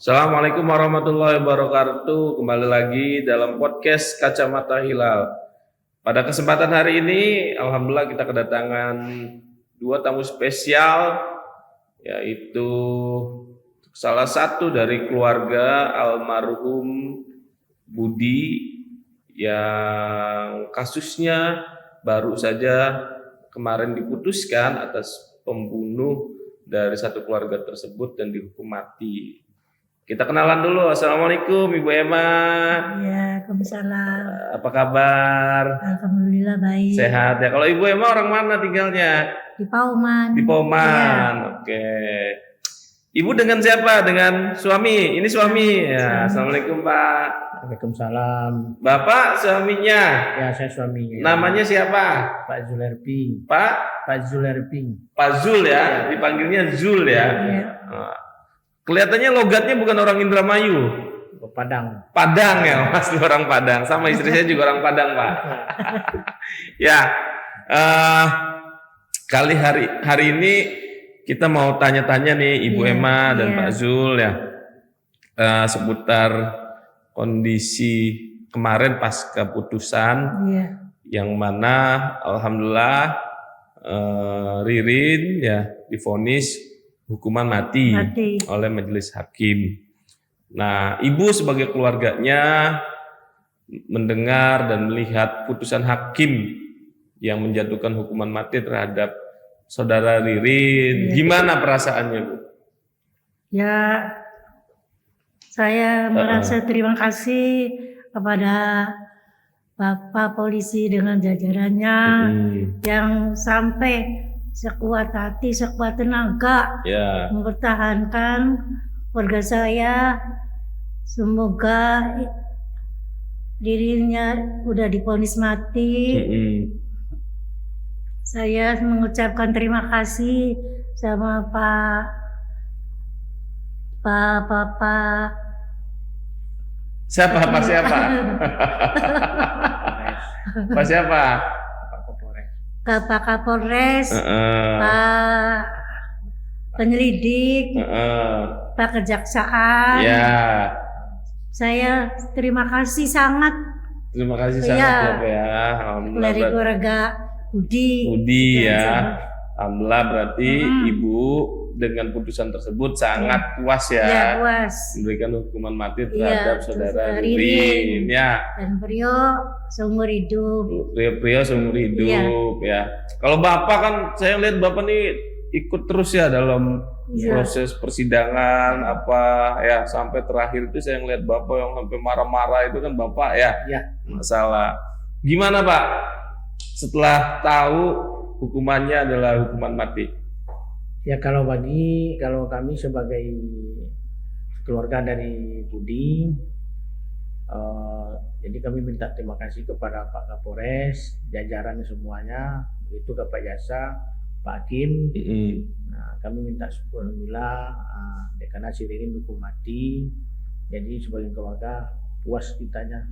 Assalamualaikum warahmatullahi wabarakatuh. Kembali lagi dalam podcast Kacamata Hilal. Pada kesempatan hari ini, alhamdulillah kita kedatangan dua tamu spesial, yaitu salah satu dari keluarga almarhum Budi yang kasusnya baru saja kemarin diputuskan atas pembunuh dari satu keluarga tersebut dan dihukum mati. Kita kenalan dulu. Assalamualaikum Ibu Emma. Ya, Waalaikumsalam. Apa kabar? Alhamdulillah baik. Sehat ya. Kalau Ibu Emma orang mana tinggalnya? Di Pauman. Di Pauman. Ya. Oke. Ibu dengan siapa? Dengan suami. Ini suami. Ya. Assalamualaikum Pak. Waalaikumsalam. Bapak suaminya. Ya, saya suaminya. Namanya siapa? Pak Zulerping. Pak Zulerping. Pak Zul ya. Dipanggilnya Zul ya. Ya. Kelihatannya logatnya bukan orang Indramayu. Padang. Padang ya, Mas, orang Padang. Sama istri saya juga orang Padang, Pak. Ya, kali hari ini kita mau tanya-tanya nih Ibu Emma dan Pak Zul ya, seputar kondisi kemarin pasca putusan, yang mana alhamdulillah Ririn ya divonis hukuman mati oleh majelis hakim. Nah, Ibu sebagai keluarganya mendengar dan melihat putusan hakim yang menjatuhkan hukuman mati terhadap saudara Ririn. Gimana perasaannya, Bu? Ya, saya merasa terima kasih kepada Bapak Polisi dengan jajarannya yang sampai sekuat hati, sekuat tenaga mempertahankan keluarga saya. Semoga dirinya udah divonis mati. Saya mengucapkan terima kasih sama Pak Siapa? Pak siapa? Pak Kapolres, Pak penyelidik, Pak Kejaksaan. Ya. Saya terima kasih sangat. Terima kasih sangat ya. Dari keluarga Budi ya. Alhamdulillah berarti Ibu dengan putusan tersebut sangat puas ya. Ya, puas. Memberikan hukuman mati terhadap saudara Ririn ya. Dan Prio seumur hidup. Prio seumur hidup ya. Kalau Bapak kan saya lihat Bapak nih ikut terus ya dalam proses persidangan apa ya, sampai terakhir itu saya ngeliat Bapak yang sampai marah-marah itu kan Bapak ya. Masalah. Gimana Pak setelah tahu hukumannya adalah hukuman mati? Ya, kalau kami sebagai keluarga dari Budi, jadi kami minta terima kasih kepada Pak Kapolres, jajaran semuanya, itu ke Pak Jasa, Pak Hakim. Nah, kami minta syukur alhamdulillah karena si Ririn hukum mati. Jadi sebagai keluarga puas kitanya.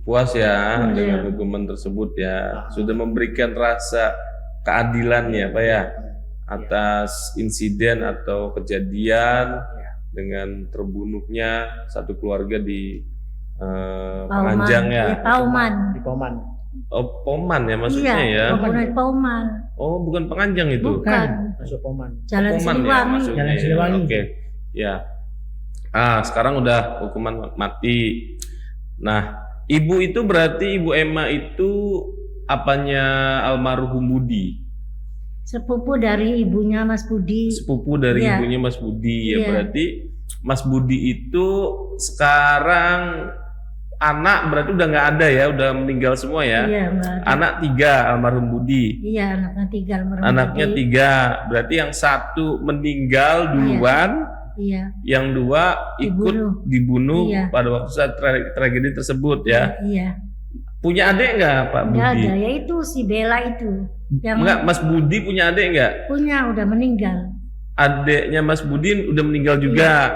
Puas ya dengan hukuman tersebut ya. Sudah memberikan rasa keadilan ya Pak ya, atas insiden atau kejadian dengan terbunuhnya satu keluarga di Panganjang ya. Di Pauman. Oh, Pauman ya maksudnya ya. Pauman. Oh, bukan Panganjang itu. Bukan. Masuk Pauman. Jalan Siliwangi. Ya, Jalan Siliwangi. Oke. Ya. Sekarang udah hukuman mati. Nah, Ibu itu berarti Ibu Emma itu apanya almarhum Budi? Sepupu dari ibunya Mas Budi. Sepupu dari ibunya Mas Budi ya. Berarti Mas Budi itu sekarang anak berarti udah nggak ada ya, udah meninggal semua ya. Anak 3 almarhum Budi. Iya, anaknya 3 almarhum. Anaknya 3, berarti yang 1 meninggal duluan. Yang 2 ikut dibunuh pada waktu saat tragedi tersebut ya. Punya adik nggak Pak Budi? Nggak ada, ya itu si Bella itu. Enggak, Mas Budi punya adik nggak? Punya, udah meninggal. Adiknya Mas Budi udah meninggal juga.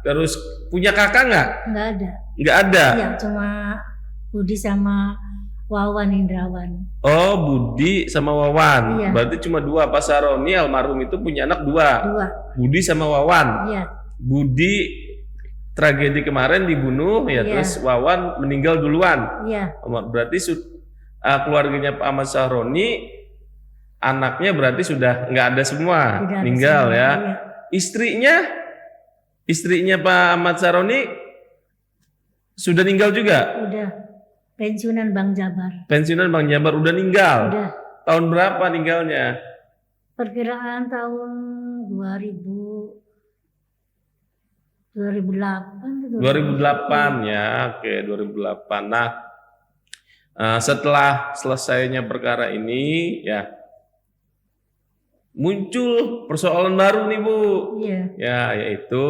Terus punya kakak nggak? Nggak ada. Nggak ada? Iya, cuma Budi sama Wawan Indrawan. Oh, Budi sama Wawan. Berarti cuma 2. Pak Saroni almarhum itu punya anak 2. Budi sama Wawan. Iya. Budi tragedi kemarin dibunuh ya, Iya. terus Wawan meninggal duluan. Iya, Berarti keluarganya Pak Ahmad Sahroni, anaknya berarti sudah nggak ada semua, tidak ada meninggal semua. ya. Iya. Istrinya Pak Ahmad Sahroni sudah meninggal juga. Udah pensiunan Bang Jabar. Pensiunan Bang Jabar udah meninggal. Udah. Tahun berapa meninggalnya? Perkiraan tahun 2008 atau 2008 ya, oke 2008. Nah, setelah selesainya perkara ini ya muncul persoalan baru nih Bu, Iya. ya yaitu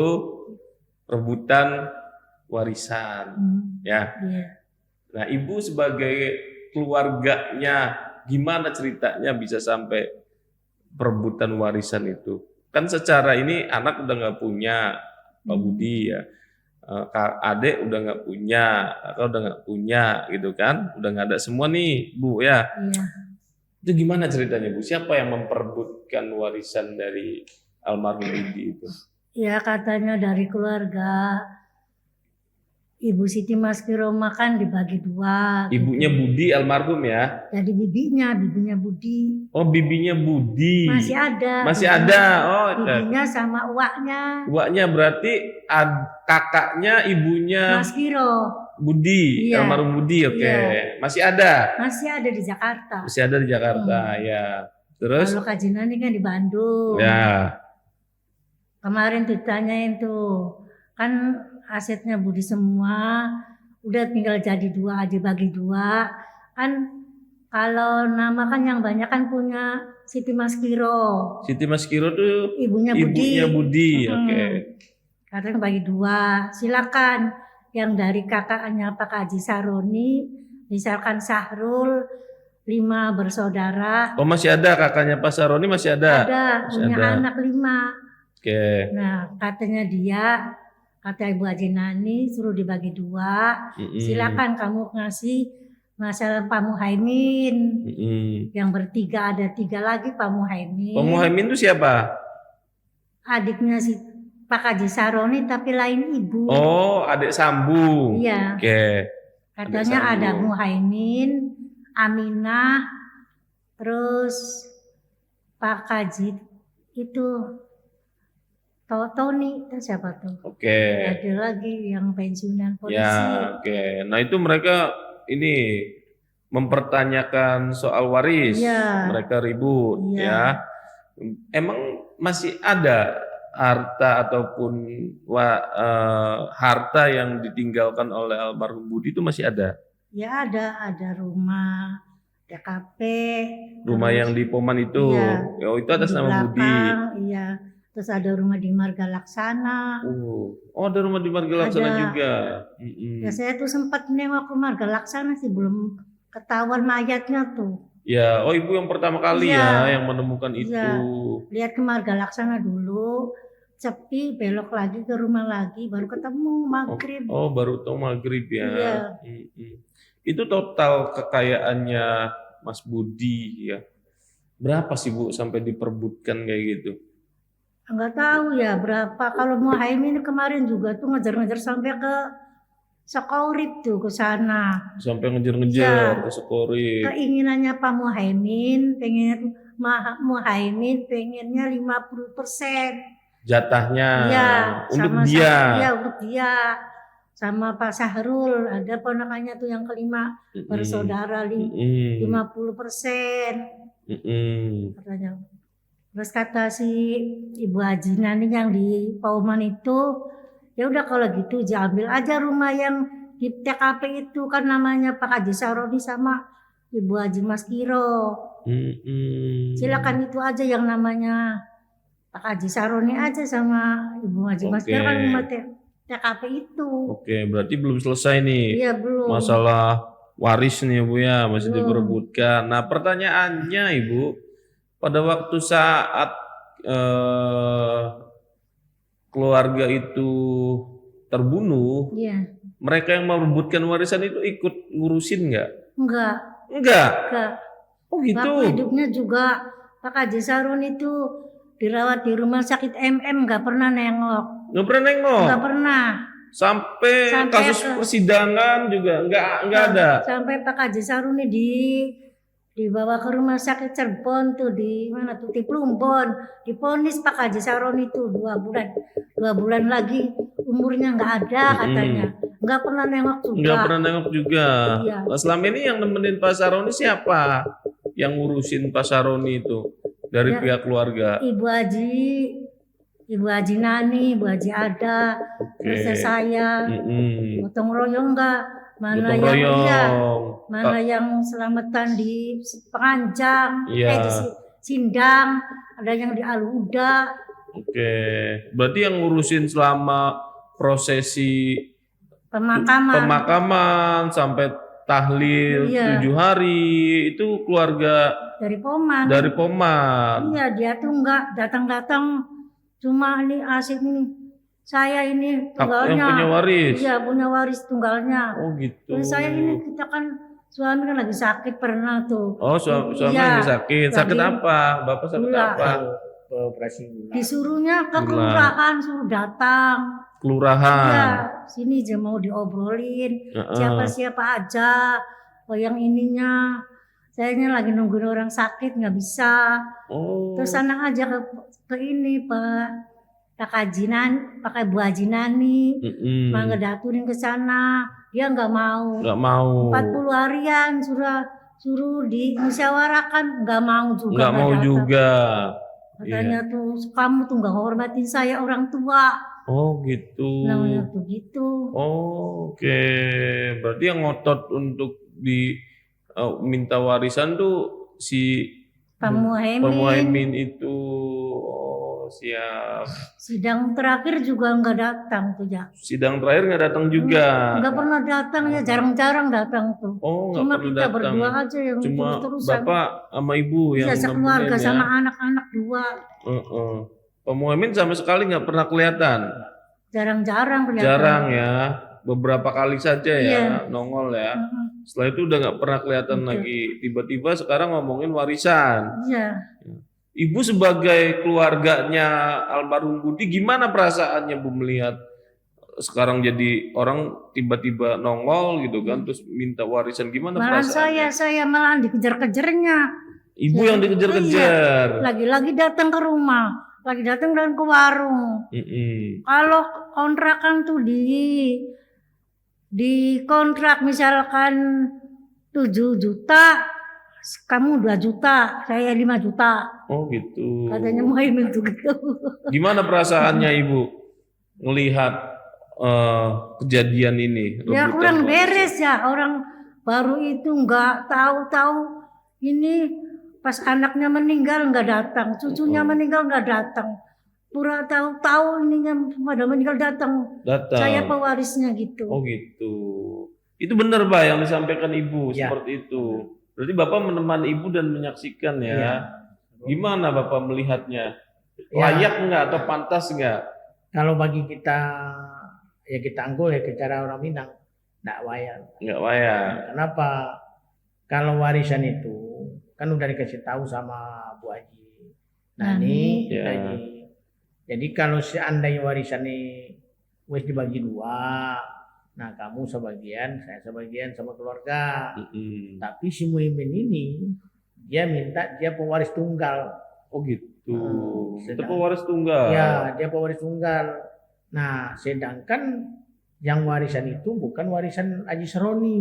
rebutan warisan ya. Iya. Nah Ibu sebagai keluarganya gimana ceritanya bisa sampai perebutan warisan itu? Kan secara ini anak udah nggak punya, Pak Budi ya, adik udah nggak punya, kakak udah nggak punya gitu kan, udah nggak ada semua nih Bu ya. Iya. Itu gimana ceritanya Bu? Siapa yang memperebutkan warisan dari almarhum Budi itu? Ya katanya dari keluarga Ibu Siti Maskiro makan dibagi dua. Ibunya gitu. Budi almarhum ya? Jadi bibinya Budi. Oh bibinya Budi. Masih ada. Masih bibinya. ada. Oh, Bibinya sama uaknya. uaknya berarti kakaknya ibunya Maskiro. Budi, Iya. almarhum Budi, oke. Iya. Masih ada. Masih ada di Jakarta. Masih ada di Jakarta, ya. Terus? Kalau Kajinan ini kan di Bandung. Ya. Kemarin ditanyain tuh, kan asetnya Budi semua, udah tinggal jadi dua, dibagi dua. Kan kalau nama kan yang banyak kan punya Siti Maskiro, Siti Maskiro tuh ibunya Budi. ibunya Budi, oke. Katanya bagi dua, silakan yang dari kakaknya Pak Haji Sahroni, misalkan Sahrul, 5 bersaudara. Oh masih ada kakaknya Pak Sahroni masih ada? Ada, Masih punya ada. anak 5. Oke. Nah, katanya dia, kata Ibu Haji Nani, suruh dibagi 2. Silakan kamu ngasih masalah Pak Muhaimin. Yang bertiga ada 3 lagi Pak Muhaimin. Pak Muhaimin itu siapa? Adiknya si Pak Haji Sahroni tapi lain ibu. Oh, adik sambung. Iya. Oke. Katanya Adik ada sambung. Muhaimin, Aminah, terus Pak Haji itu Tony, siapa tuh? Oke. Ada lagi yang pensiunan polisi. Ya, oke. Nah, itu mereka ini mempertanyakan soal waris. Iya. Mereka ribut Iya. ya. Emang masih ada harta ataupun harta yang ditinggalkan oleh almarhum Budi itu masih ada? Ya ada rumah, TKP. Rumah terus yang di Poman itu. Iya. Oh, itu atas di nama Budi. belakang, iya. Terus ada rumah di Marga Laksana. Oh, ada rumah di Marga Laksana Ada. juga. Ya saya tuh sempat nengok ke Marga Laksana sih, belum ketahuan mayatnya tuh. Ya, oh ibu yang pertama kali Iya. ya yang menemukan itu. Iya. Lihat ke Marga Laksana dulu, sepi, belok lagi ke rumah lagi, baru ketemu maghrib. Oh, baru tahu maghrib ya. Iya. Itu total kekayaannya Mas Budi ya. Berapa sih Bu sampai diperbutkan kayak gitu? Nggak tahu ya berapa. Kalau Muhaimin kemarin juga tuh ngejar-ngejar sampai ke Sekourip tuh ke sana. Sampai ngejar-ngejar Iya. ke Sekourip. Keinginannya Pak Muhaimin, Muhaimin pengennya 50%. Jatahnya Iya, untuk sama dia. Iya, untuk dia. Sama Pak Sahrul, ada ponakannya tuh yang kelima bersaudara 50%. Katanya. Terus kata si Ibu Haji Nani yang di Pauman itu, ya udah kalau gitu ambil aja rumah yang di TKP itu, kan namanya Pak Haji Sahroni sama Ibu Haji Maskiro. Silakan itu aja yang namanya Pak Haji Sahroni aja sama Ibu Haji Maskiro kan rumah TKP itu. Oke, berarti belum selesai nih. Iya belum. Masalah waris nih Bu ya, masih Belum. diperebutkan. Nah, pertanyaannya Ibu, pada waktu saat keluarga itu terbunuh, Iya. mereka yang merebutkan warisan itu ikut ngurusin nggak? Enggak. Enggak. Oh gitu. Waktu hidupnya juga Pak Haji Sahroni itu dirawat di rumah sakit MM, nggak pernah nengok. Nggak pernah nengok. Nggak pernah. Sampai Sampai kasus ke- persidangan juga nggak ada. Sampai Pak Haji Saruni dibawa ke rumah sakit Cirebon tuh, di mana tuh, di Plumbon, divonis Pak Haji Saruni tuh 2 bulan lagi umurnya nggak ada katanya, nggak pernah nengok juga. Nggak pernah nengok juga. Iya. Nah, selama ini yang nemenin Pak Saroni siapa? Yang ngurusin Pak Saroni itu dari Ya. pihak keluarga. Ibu Haji Nani, Ibu Haji Ada, terus saya, gotong royong enggak, mana Gotong yang royong. iya, mana yang selamatan di Penganjang, Iya. di Sindang, ada yang di Al-Huda. Oke, berarti yang ngurusin selama prosesi Pemakaman sampai tahlil Iya. 7 hari itu keluarga dari Poman. dari Poman. Iya, dia tuh enggak datang-datang, cuma ini asik nih. Saya ini tunggalnya. Yang punya waris. Iya, punya waris tunggalnya. Oh gitu. Terus saya ini, kita kan suami kan lagi sakit pernah tuh. Oh, suami Iya, lagi sakit. Sakit lagi apa? Bapak sakit gula. apa? Operasi gula. Disuruhnya ke Gula. kelurahan, suruh datang. Kelurahan. Iya, sini aja mau diobrolin. Siapa-siapa aja. Oh, yang ininya. Sayanya lagi nungguin orang sakit, nggak bisa. Oh. Terus anak aja ke ini, Pak Ibu Haji Nani. Mangga daturin ke sana. Dia nggak mau. Nggak mau. 40 harian suruh dimusyawarahkan, nggak mau juga. Nggak mau datang. juga. Katanya tuh, kamu tuh nggak hormatin saya orang tua. Oh gitu. Namanya tuh gitu. Oh, oke. Berarti yang ngotot untuk minta warisan tuh si Pak Pak Muhaimin. Muhaimin itu. Oh, siap. Sidang terakhir juga nggak datang tuh ya. Sidang terakhir nggak datang juga. Nggak pernah datang ya, jarang-jarang datang tuh. Oh, nggak Cuma pernah kita datang. berdua aja yang Cuma terus-terusan. bapak sama ibu yang Iya, sekeluarga nemenin ya. sama anak-anak 2. Pak Muhaimin sama sekali nggak pernah kelihatan. Jarang-jarang kelihatan. Jarang ya. Beberapa kali saja ya Iya. nongol ya. Heeh. Setelah itu udah nggak pernah kelihatan Betul. lagi. Tiba-tiba sekarang ngomongin warisan. Iya. Ibu sebagai keluarganya almarhum Budi, gimana perasaannya Bu melihat sekarang jadi orang tiba-tiba nongol gitu kan, terus minta warisan, gimana Malah perasaannya? saya malah dikejar-kejarnya. Ibu yang dikejar-kejar. Lagi-lagi datang ke rumah, lagi datang dan ke warung. Kalau kontrakan tuh di kontrak misalkan 7 juta, kamu 2 juta, saya 5 juta. Oh gitu. Katanya Muhaimin tuh gitu. Gimana perasaannya Ibu melihat kejadian ini? Ya rebutan kurang warisan? beres ya, orang baru itu nggak tahu-tahu ini pas anaknya meninggal nggak datang, cucunya meninggal nggak datang. Pura tahu-tahu ininya pada meninggal datang. Datang. Saya pewarisnya gitu. Oh gitu. Itu benar Pak yang disampaikan Ibu Ya. seperti itu. Berarti Bapak menemani Ibu dan menyaksikan ya. Iya. Gimana Bapak melihatnya? Ya. Layak nggak atau pantas nggak? Kalau bagi kita, ya kita anggul ya cara orang Minang, nggak wayang. Nggak layak. Kenapa? Kalau warisan itu kan udah dikasih tahu sama Bu Haji Nani. Ya. Jadi kalau seandainya warisan ini wes dibagi 2, nah kamu sebagian, saya sebagian sama keluarga. Tapi si Muhaimin ini dia minta dia pewaris tunggal. Oh gitu. Itu sedang- pewaris tunggal. Ya, dia pewaris tunggal. Nah, sedangkan yang warisan itu bukan warisan Haji Saroni.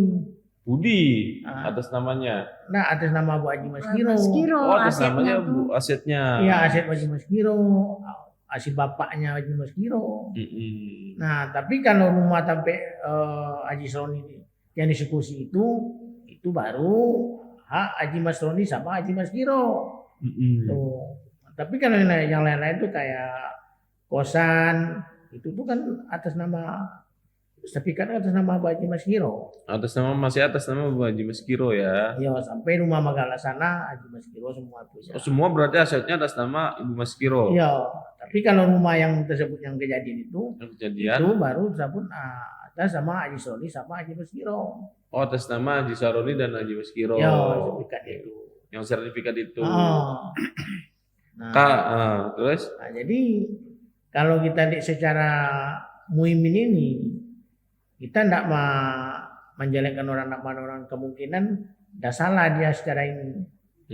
Budi Ah. atas namanya. Nah, atas nama Bu Haji Maskiro. Mas Giro, Oh atas asetnya namanya tuh. Bu asetnya. Iya, aset Haji Maskiro. Aset bapaknya Haji Maskiro. Nah, tapi kalau rumah sampai Haji Saroni yang disekusi itu baru hak Haji Masroni sama Haji Maskiro. Tuh. Tapi kalau yang lain-lain itu kayak kosan itu tuh kan atas nama sertifikat atas nama Bu Haji Maskiro. Masih atas nama Bu Haji Maskiro ya. Ya sampai rumah Magala sana Haji Maskiro semua tuh. Oh, semua berarti asetnya atas nama Ibu Maskiro. Iya, tapi kalau rumah yang tersebut yang kejadian itu Yang kejadian. itu baru tersebut atas sama Haji Soli sama Haji Maskiro. Oh atas nama Haji Saroni dan Haji Maskiro. Ya, sertifikat itu. Yang sertifikat itu. Oh. Nah, Terus? nah, jadi kalau kita lihat secara Muhaimin ini kita tidak menjelekkan orang, nak orang kemungkinan tidak salah dia secara ini.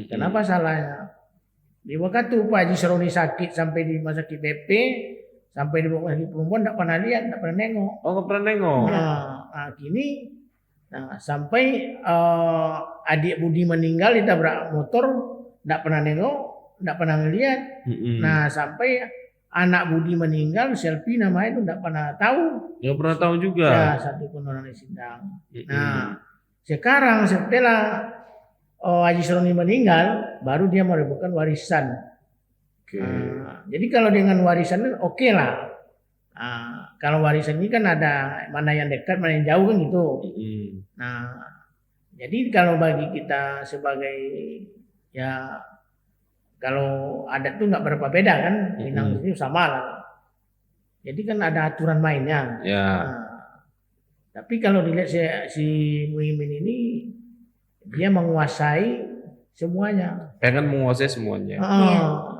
Kenapa salahnya? Di waktu Pak Haji Saroni sakit sampai di rumah sakit BP, sampai di rumah sakit perempuan tidak pernah lihat, tidak pernah nengok. Oh, nggak pernah nengok. Kini sampai adik Budi meninggal ditabrak motor, tidak pernah nengok, tidak pernah ngelihat. Nah, sampai anak Budi meninggal, Selfie namanya itu tidak pernah tahu. Nggak pernah tahu juga. Ya, satu pun orang di sidang. Nah, sekarang setelah Haji Saroni meninggal, baru dia merebutkan warisan. Jadi kalau dengan warisan oke lah. Kalau warisan ini kan ada mana yang dekat, mana yang jauh kan gitu. Nah, jadi kalau bagi kita sebagai ya kalau adat tuh nggak berapa beda kan, Minang itu sama lah. Jadi kan ada aturan mainnya. Tapi kalau dilihat si Muhyiddin ini, dia menguasai semuanya. Pengen menguasai semuanya.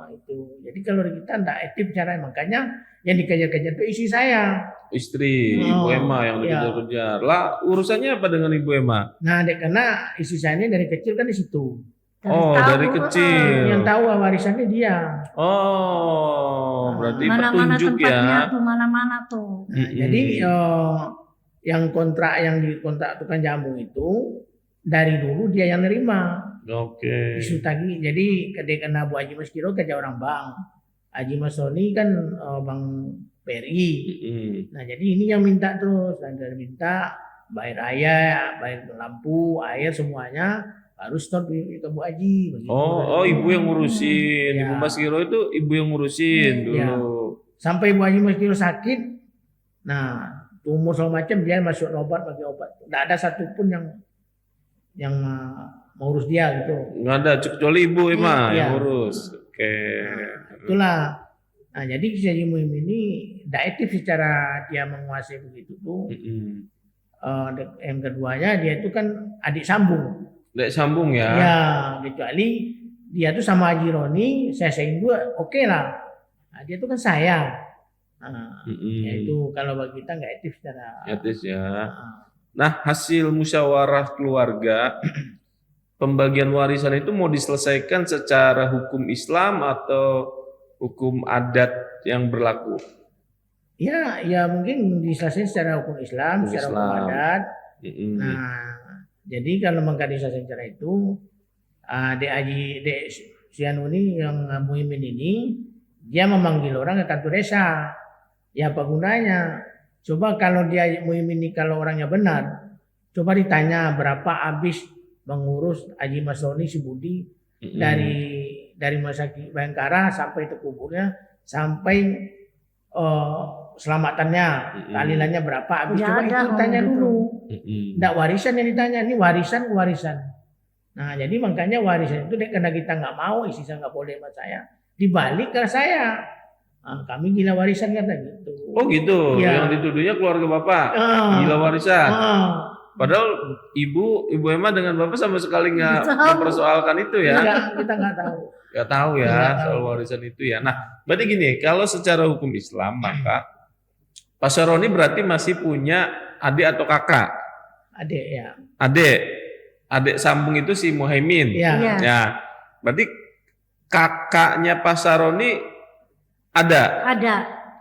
Itu. Jadi kalau kita tidak aktif caranya, makanya yang dikejar-kejar itu istri saya. Istri, Ibu Emma yang dikejar-kejar. Lah, urusannya apa dengan Ibu Emma? Nah, karena istri saya ini dari kecil kan di situ. Dari kecil. Yang tahu warisannya dia. Berarti Mana-mana petunjuk tempatnya ya. tuh, mana-mana tuh. Nah, jadi yang di kontrak tukang jamu itu dari dulu dia yang nerima. Oke. Isu tadi. Jadi ketika kena Bu Haji Maskiro kerja orang bank. Haji Masoni kan bank BRI. Nah, jadi ini yang minta terus, dan minta bayar air, bayar lampu, air semuanya harus stop ke Bu Haji. Begitu. Ibu yang ngurusin. Ya. Ibu Maskiro itu ibu yang ngurusin dulu. Ya. Sampai Bu Haji Maskiro sakit. Nah, tumor segala macam dia masuk obat, bagi obat. Tidak ada satupun yang mengurus dia gitu. Nggak ada, kecuali Ibu Emma Iya. yang ngurus. Oke. Itulah. Nah, jadi si Haji Muhyiddin ini tidak aktif secara dia menguasai begitu tuh. Yang keduanya dia itu kan adik sambung. Dek sambung ya. Ya, kecuali dia tuh sama Haji Roni, saya dua, oke lah. Nah, dia tuh kan saya. Ya itu kalau bagi kita nggak aktif secara. Etis ya. Nah, hasil musyawarah keluarga, pembagian warisan itu mau diselesaikan secara hukum Islam atau hukum adat yang berlaku? Ya mungkin diselesaikan secara hukum Islam, secara hukum adat. Nah, jadi kalau mengkadisasi secara itu, Dek Sianuni yang Muhyiddin ini, dia memanggil orang ke kantor desa. Ya apa gunanya? Coba kalau dia Muhyiddin ini kalau orangnya benar, coba ditanya berapa habis mengurus Haji Masoni si Budi dari Masaki Bayangkara sampai ke kuburnya, sampai selamatannya, tahlilannya berapa habis, coba itu tanya dulu. Nggak warisan yang ditanya, ini warisan. Nah, jadi makanya warisan itu karena kita nggak mau, istri saya nggak boleh sama saya, dibalik ke saya. Kami gila warisan kata gitu. Oh gitu, yang dituduhnya keluarga Bapak gila warisan. Padahal Ibu Emma dengan Bapak sama sekali nggak mempersoalkan itu ya. Kita nggak tahu. Nggak tahu ya soal warisan itu ya. Nah, berarti gini, kalau secara hukum Islam maka Pak Saroni berarti masih punya adik atau kakak? Adik ya. Adik sambung itu si Muhyiddin. Ya. Berarti kakaknya Pak Saroni ada?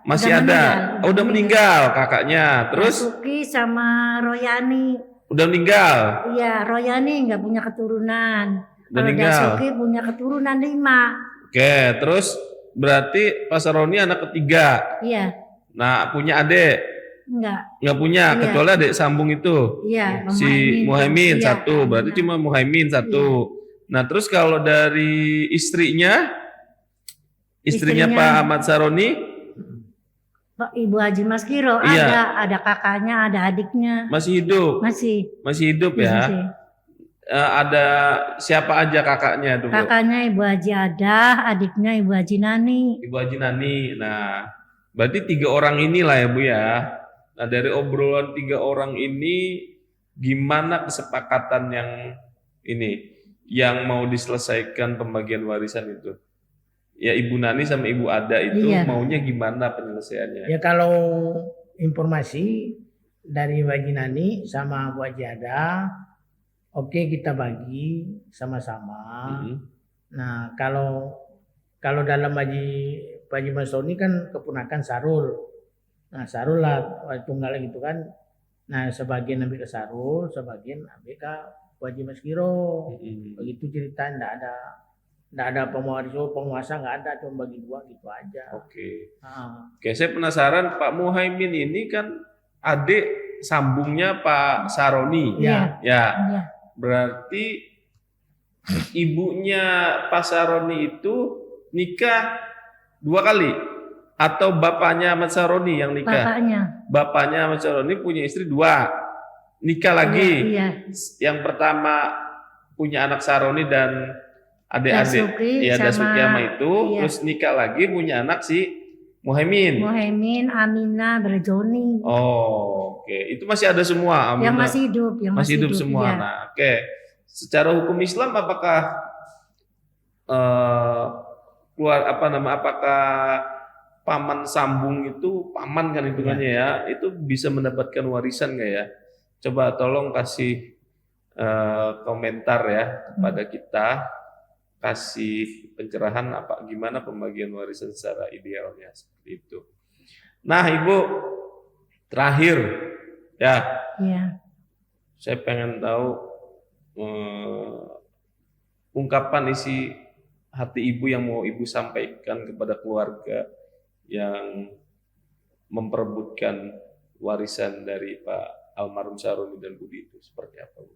Masih ada. Udah meninggal kakaknya. Terus Suki sama Royani. Udah meninggal. Iya, Royani nggak punya keturunan. Kalau Meninggal. Dasuki punya keturunan 5. Oke, terus berarti Pak Saroni anak ketiga. Iya, Nah, punya adik? Nggak punya, Iya. kecuali adik sambung itu. iya. Si Muhyiddin Iya, satu, berarti iya. cuma Muhyiddin satu. Nah, terus kalau dari istrinya Pak Ahmad Saroni, Ibu Haji Maskiro Iya. ada kakaknya, ada adiknya. masih hidup. Masih Hidup ya. masih. Ada siapa aja kakaknya tuh, Bu? Kakaknya Ibu Haji Adah, adiknya Ibu Haji Nani. Ibu Haji Nani. Nah, berarti 3 orang inilah ya, Bu ya. Nah, dari obrolan 3 orang ini, gimana kesepakatan yang mau diselesaikan pembagian warisan itu? Ya, Ibu Nani sama Ibu Ada itu Iya. maunya gimana penyelesaiannya? Ya kalau informasi dari Haji Nani sama Bu Haji ada, oke kita bagi sama-sama. Nah kalau dalam Pak Haji Masoni kan keponakan Sarul. Nah Sarul lah tunggal gitu kan. Nah sebagian ambil ke Sarul, sebagian ambil ke Bu Haji Maskiro. Begitu cerita, ndak ada penguasa nggak ada, cuma bagi dua gitu aja. Oke, saya penasaran Pak Muhaimin ini kan adik sambungnya Pak Saroni. Ya. Berarti ibunya Pak Saroni itu nikah 2 kali atau bapaknya Ahmad Saroni yang nikah? Bapaknya Ahmad Saroni punya istri 2, nikah lagi. Yang pertama punya anak Saroni dan adik-adik, Dasuki sama itu, terus nikah lagi punya anak si Muhaimin, Aminah, Berjoni. Oh, oke. Itu masih ada semua. Yang masih hidup, masih hidup semua. Iya. Nah, oke. Secara hukum Islam apakah apakah paman sambung itu, paman kan hitungannya ya, itu bisa mendapatkan warisan nggak ya? Coba tolong kasih komentar ya kepada kita, kasih pencerahan gimana pembagian warisan secara idealnya seperti itu. Nah, Ibu, terakhir ya. Saya pengen tahu ungkapan isi hati Ibu yang mau Ibu sampaikan kepada keluarga yang memperebutkan warisan dari Pak almarhum Saroni dan Budi itu seperti apa, Bu?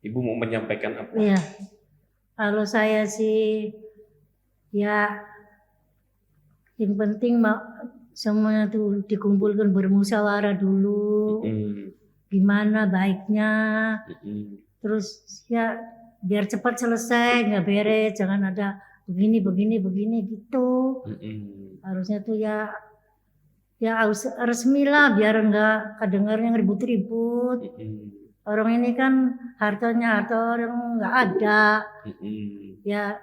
Ibu mau menyampaikan apa? Iya. Kalau saya sih ya yang penting semuanya tuh dikumpulkan, bermusyawarah dulu. Gimana baiknya. Terus ya biar cepat selesai, nggak beres, jangan ada begini gitu. Harusnya tuh ya resmi lah, biar nggak kedengarnya ribut-ribut. Orang ini kan harta orang nggak ada. Ya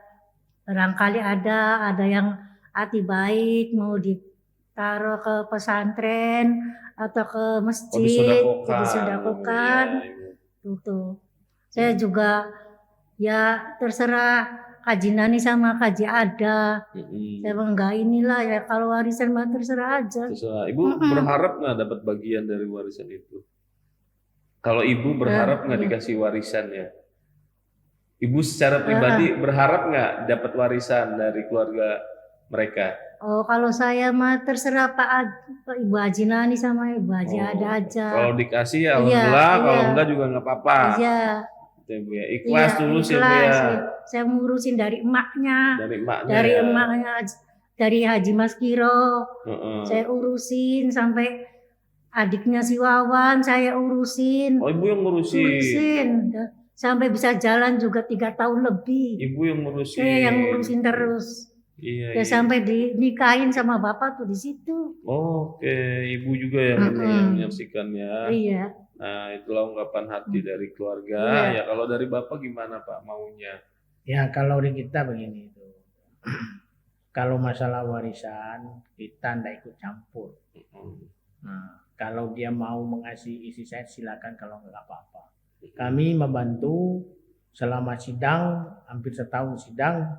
barangkali ada yang hati baik mau ditaruh ke pesantren atau ke masjid, disedekahkan. Tuh. Saya juga ya terserah Haji Nani sama Haji Ada. Saya enggak inilah ya, kalau warisan mah terserah aja. Terserah. Ibu berharap nggak dapat bagian dari warisan itu? Kalau Ibu berharap nggak dikasih warisan ya? Ibu secara pribadi berharap nggak dapat warisan dari keluarga mereka? Oh, kalau saya mah terserah Ibu Haji Nani sama Ibu Haji Ada aja. Kalau dikasih ya alhamdulillah, kalau enggak juga nggak apa-apa. Iya. Ikhlas dulu sih, Bu ya. Saya ngurusin dari emaknya. Dari Haji Maskiro. Saya urusin sampai adiknya si Wawan saya urusin. Oh, Ibu yang ngurusin. Sampai bisa jalan juga 3 tahun lebih. Ibu yang ngurusin. Saya yang ngurusin terus. Iya. Sampai dinikahin sama bapak tuh di situ. Oke, Ibu juga yang menyaksikannya. Iya. Nah, itulah ungkapan hati dari keluarga. Ya, kalau dari Bapak gimana Pak maunya? Ya, kalau di kita begini itu. Kalau masalah warisan kita ndak ikut campur. Nah, kalau dia mau mengasih isi saya silakan, kalau nggak apa-apa. Kami membantu selama sidang, hampir setahun sidang,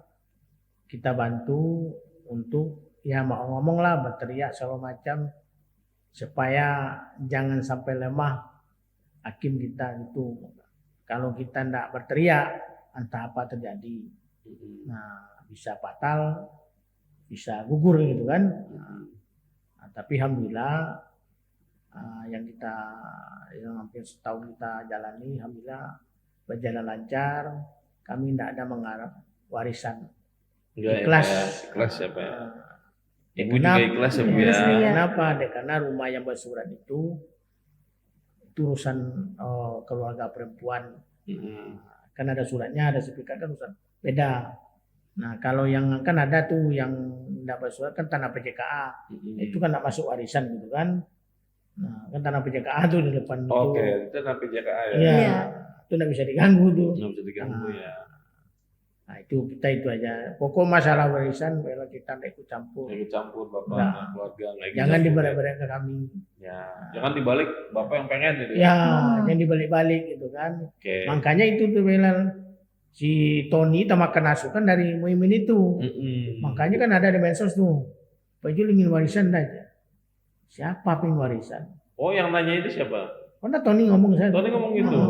kita bantu untuk ya mau ngomong lah, berteriak segala macam supaya jangan sampai lemah hakim kita itu. Kalau kita ndak berteriak, entah apa terjadi. Nah, bisa fatal, bisa gugur gitu kan. Nah, tapi alhamdulillah yang hampir setahun kita jalani, alhamdulillah berjalan lancar. Kami tidak ada mengharap warisan. Ikhlas ya Pak. Ibu juga ikhlas ya Bu ya. Kenapa? Karena rumah yang bersurat itu urusan keluarga perempuan. Kan ada suratnya, ada sertifikat, kan urusan beda. Nah, kalau yang kan ada tuh yang tidak bersurat kan tanah PJKA. Itu kan tidak masuk warisan gitu kan. Nah, kan tanah PJKA tuh di depan itu. Oke, itu tanah PJKA ya. Iya. Itu tidak bisa diganggu tuh. Nggak bisa diganggu ya. Nah itu aja. Pokok masalah warisan kalau kita tidak ikut campur. Ikut campur bapak Nah, dan keluarga nggak ikut Jangan campur. dibalik-balik ke kami. Ya, jangan dibalik bapak yang pengen gitu. Ya, jangan dibalik-balik gitu kan. Oke. Makanya itu tuh Belal, si Tony tamakan asukan dari Muimin itu. Makanya kan ada di medsos tuh. Pak Jul ingin warisan aja. Siapa pengen warisan? Oh, yang nanya itu siapa? Karena Tony ngomong saya. Tony ngomong gitu.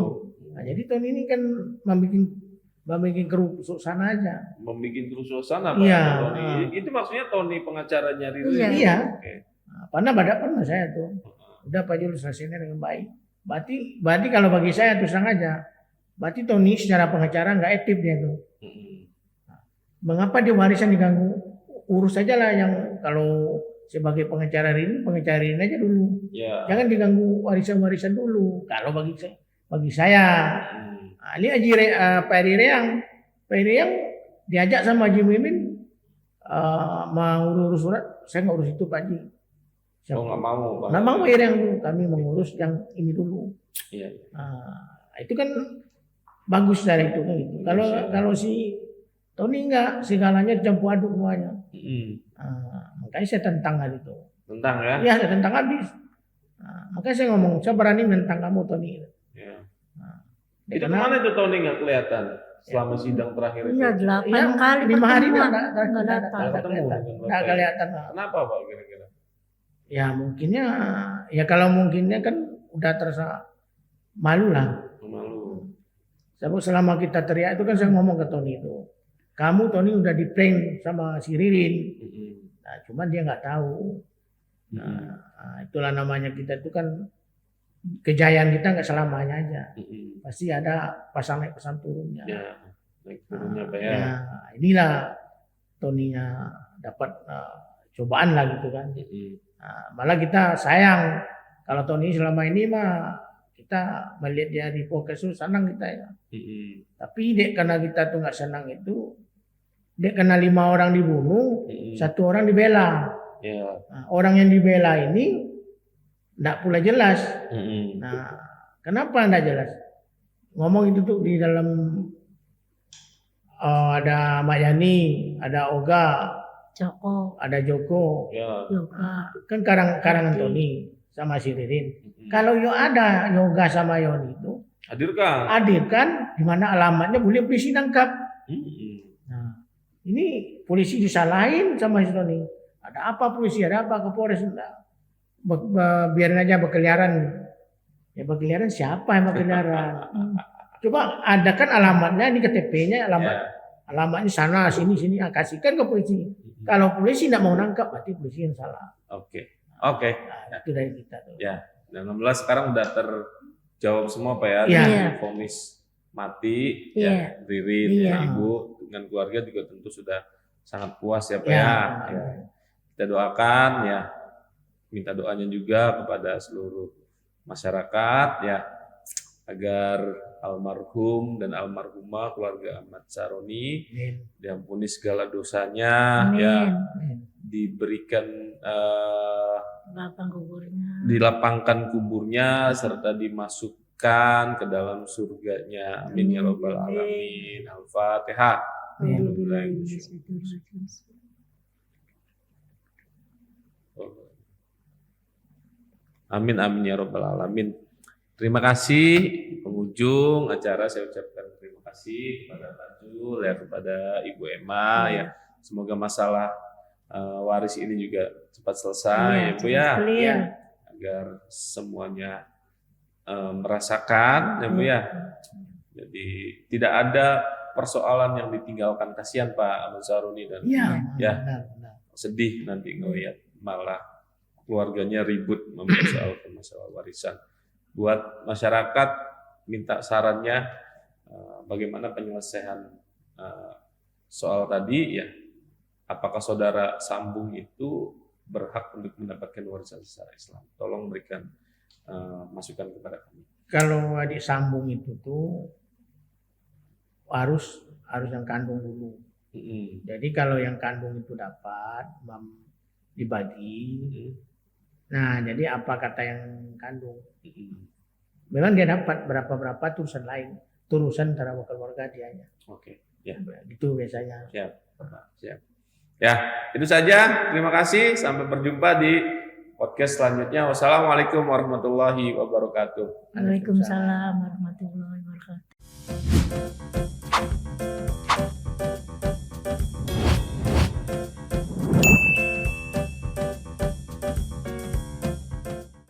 Nah, jadi Tony ini kan membuat kerusuk sana aja. Membikin kerusuhan sana Pak Iya. Tony. Itu maksudnya Tony pengacaranya Riri. Iya. Oke. Nah, pernah saya tuh. Udah Pak Jul selesainya dengan baik. Berarti kalau bagi saya terus terang aja. Berarti Tony secara pengacara nggak etis dia tuh. Mengapa dia warisan diganggu? Urus aja lah yang kalau sebagai pengacara Rini aja dulu. Ya. Jangan diganggu warisan dulu. Kalau bagi saya. Nah, ini Pak Eri Reang diajak sama Haji Mimin mau urus surat, saya nggak urus itu Pak Haji. Oh, nggak mau Pak. Nggak mau Eri yang dulu, kami mengurus yang ini dulu. Iya. Nah, itu kan bagus dari itu kan gitu. Kalau si Tony nggak, segalanya campur aduk semuanya. Makanya saya tentang hal itu. Tentang ya? Iya, saya tentang habis. Makanya saya ngomong, saya berani menentang kamu Tony. Ya. Ya, Itu karena- kemana itu Tony nggak kelihatan selama sidang terakhir itu? Iya 8 Iya, kali 5 hari pertemuan. nggak Nggak datang. Nggak ketemu dengan Nggak Bapak. kelihatan. Kenapa Pak kira-kira? Ya mungkinnya, ya kalau mungkinnya kan udah terasa malu lah. Malu. Sebab selama kita teriak itu kan saya ngomong ke Tony itu, kamu Tony udah di prank sama si Ririn. Nah, cuman dia nggak tahu. Nah, itulah namanya kita itu kan kejayaan kita nggak selamanya aja. Pasti ada pasang naik pasang turunnya. Ya, naik turunnya Pak ya. Ya, inilah Tony-nya dapat cobaan lah gitu kan. Nah, malah kita sayang kalau Tony selama ini mah kita melihat dia di podcast itu senang kita ya. Tapi dek karena kita tuh nggak senang itu, dek karena 5 orang dibunuh, 1 orang dibela. Ya. Nah, orang yang dibela ini nggak pula jelas. Nah, kenapa nggak jelas? Ngomong itu tuh di dalam ada Mak Yani, ada Oga, Joko ada Joko, Ya. juga. kan karangan Tony sama si Ririn. Kalau yo ada Yoga sama Yoni itu hadirkan di mana alamatnya boleh polisi nangkap. Nah, ini polisi disalahin sama si Tony. Ada apa polisi? Ada apa Kapolres? Biarin aja berkeliaran. Ya berkeliaran siapa yang berkeliaran? Coba adakan alamatnya, ini KTP-nya alamatnya sana sini kasihkan ke polisi. Kalau polisi tidak mau nangkap berarti polisi yang salah. Oke. Nah, itu dari kita tuh. Ya. Dan 16 sekarang udah terjawab semua Pak ya. Iya. Dengan vonis mati ya Iya. Ririn Iya. ya, Ibu dengan keluarga juga tentu sudah sangat puas ya Pak Ya. ya. Kita doakan ya. Minta doanya juga kepada seluruh masyarakat ya agar almarhum dan almarhumah keluarga Ahmad Saroni Amin. diampuni segala dosanya ya, Amin. diberikan Lapang kuburnya. dilapangkan kuburnya serta dimasukkan ke dalam surganya. Amin ya robbal alamin. Al-Fatihah. Amin amin ya robbal alamin. Terima kasih pengunjung acara, saya ucapkan terima kasih kepada Pak Jul ya, kepada Ibu Emma ya. Semoga masalah waris ini juga cepat selesai ya Bu ya. Clear. Agar semuanya merasakan ya Bu ya. Jadi tidak ada persoalan yang ditinggalkan. Kasihan Pak Ahmad Saroni dan Iya. Ya. Benar. sedih nanti ngelihat malah keluarganya ribut mempersoalkan masalah warisan. Buat masyarakat minta sarannya bagaimana penyelesaian soal tadi ya. Apakah saudara sambung itu berhak untuk mendapatkan warisan secara Islam? Tolong berikan masukan kepada kami. Kalau adik sambung itu tuh harus yang kandung dulu. Jadi kalau yang kandung itu dapat dibagi. Nah, jadi apa kata yang kandung? Memang dia dapat berapa turusan lain, turusan antara keluarga dianya. Oke. Ya. Gitu biasanya. Siap. Ya, itu saja. Terima kasih. Sampai berjumpa di podcast selanjutnya. Wassalamualaikum warahmatullahi wabarakatuh. Waalaikumsalam warahmatullahi wabarakatuh.